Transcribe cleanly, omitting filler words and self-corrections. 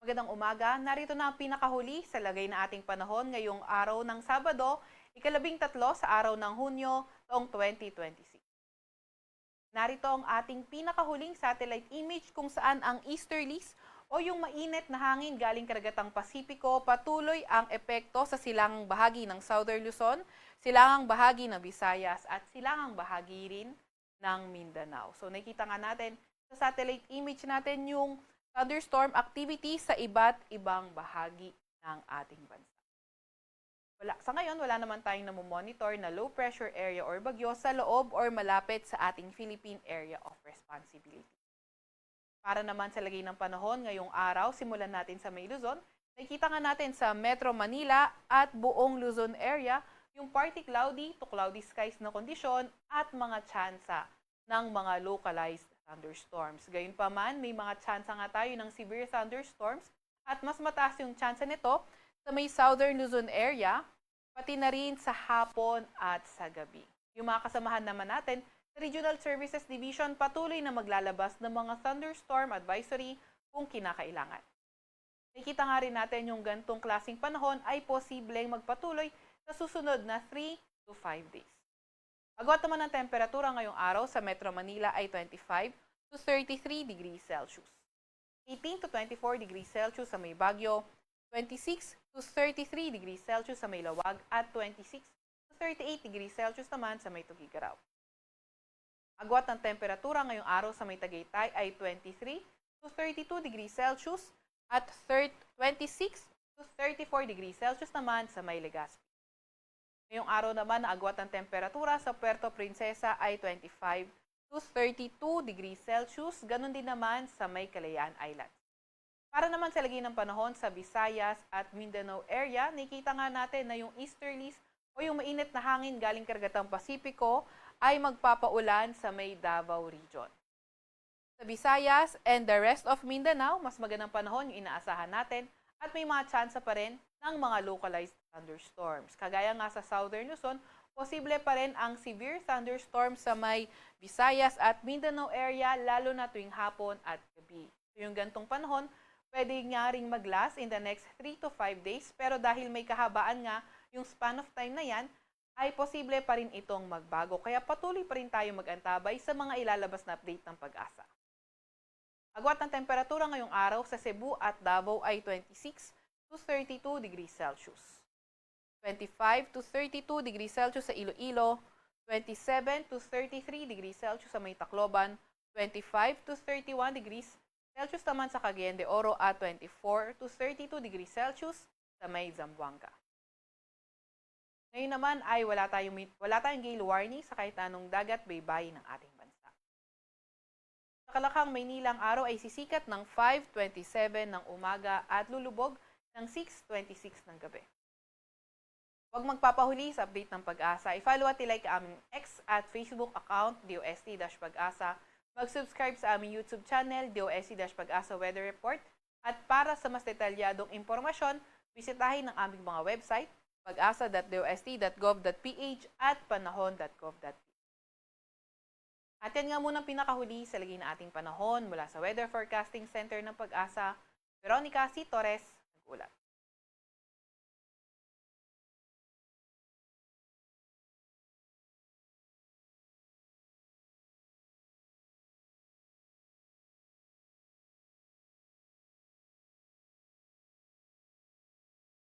Magandang umaga, narito na ang pinakahuli sa lagay na ating panahon ngayong araw ng Sabado, ika-13 sa araw ng Hunyo, taong 2026. Narito ang ating pinakahuling satellite image kung saan ang easterlies o yung mainit na hangin galing karagatang Pasipiko patuloy ang epekto sa silangang bahagi ng Southern Luzon, silangang bahagi ng Visayas at silangang bahagi rin ng Mindanao. So nakikita nga natin sa satellite image natin yung thunderstorm activity sa iba't ibang bahagi ng ating bansa. Sa ngayon, wala naman tayong namomonitor na low pressure area or bagyo sa loob or malapit sa ating Philippine Area of Responsibility. Para naman sa lagay ng panahon ngayong araw, simulan natin sa May Luzon. Nakikita nga natin sa Metro Manila at buong Luzon area yung partly cloudy to cloudy skies na kondisyon at mga tsansa ng mga localized thunderstorms. Gayunpaman, may mga tsansa nga tayo ng severe thunderstorms at mas mataas yung tsansa nito sa may southern Luzon area, pati na rin sa hapon at sa gabi. Yung mga kasamahan naman natin sa Regional Services Division patuloy na maglalabas ng mga thunderstorm advisory kung kinakailangan. Nakikita nga rin natin yung gantong klaseng panahon ay posibleng magpatuloy sa susunod na 3 to 5 days. Agwat naman ang temperatura ngayong araw sa Metro Manila ay 25 to 33 degrees Celsius. 18 to 24 degrees Celsius sa may Baguio, 26 to 33 degrees Celsius sa may Lawag at 26 to 38 degrees Celsius naman sa may Tugigaraw. Agwat ng temperatura ngayong araw sa may Tagaytay ay 23 to 32 degrees Celsius at 26 to 34 degrees Celsius naman sa may Legazpi. Ngayong araw naman, ang agwat ng temperatura sa Puerto Princesa ay 25 to 32 degrees Celsius, ganun din naman sa may Kalayaan Islands. Para naman sa lagay ng panahon sa Visayas at Mindanao area, nakikita nga natin na yung easterlies o yung mainit na hangin galing karagatang Pasipiko ay magpapaulan sa may Davao region. Sa Visayas and the rest of Mindanao, mas magandang panahon yung inaasahan natin at may mga tsansa pa rin ng mga localized thunderstorms. Kagaya nga sa Southern Luzon, posible pa rin ang severe thunderstorm sa may Visayas at Mindanao area lalo na tuwing hapon at gabi. So yung gantong panahon, pwede nga ring mag-last in the next 3 to 5 days pero dahil may kahabaan nga yung span of time na yan, ay posible pa rin itong magbago. Kaya patuloy pa rin tayo mag-antabay sa mga ilalabas na update ng Pag-asa. Agwat ng temperatura ngayong araw sa Cebu at Davao ay 26 to 32 degrees Celsius. 25 to 32 degrees Celsius sa Iloilo, 27 to 33 degrees Celsius sa may Tacloban, 25 to 31 degrees Celsius naman sa Cagayan de Oro at 24 to 32 degrees Celsius sa may Zamboanga. Ngayon naman ay wala tayong gale warning sa kahit anong dagat baybayin ng ating bansa. Sa Kalakang, Maynila, ang araw ay sisikat ng 5:27 ng umaga at lulubog ng 6:26 ng gabi. Huwag magpapahuli sa update ng Pag-asa. I-follow at i-like ang aming X at Facebook account, DOST-Pag-asa. Mag-subscribe sa aming YouTube channel, DOST-Pag-asa Weather Report. At para sa mas detalyadong impormasyon, bisitahin ang aming mga website, pag-asa.dost.gov.ph at panahon.gov.ph. At yan nga muna pinakahuli sa lagay na ating panahon mula sa Weather Forecasting Center ng Pag-asa. Veronica C. Torres, nag-ulat.